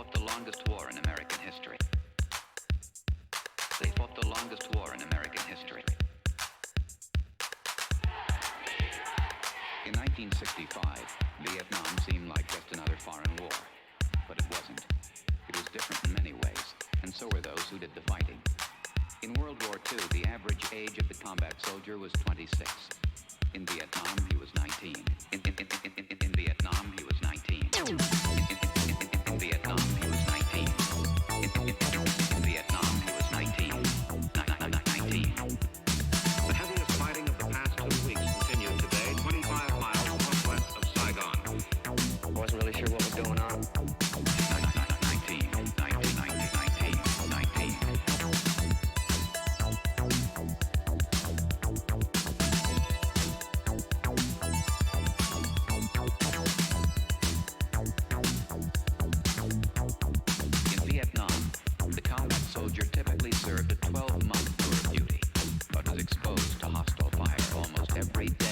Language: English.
fought the longest war in American history. They fought the longest war in American history. In 1965, Vietnam seemed like just another foreign war. But it wasn't. It was different in many ways, and so were those who did the fighting. In World War II, the average age of the combat soldier was 26. In Vietnam, he was 19. In Vietnam, he was 19. In Vietnam, he was 19. In Vietnam, he was 19. 19. The heaviest fighting of the past 2 weeks continued today, 25 miles northwest of Saigon. Wasn't really sure what was going on. 19. In Vietnam, the combat soldier typically served a 12-month tour of duty, but was exposed to hostile fire almost every day.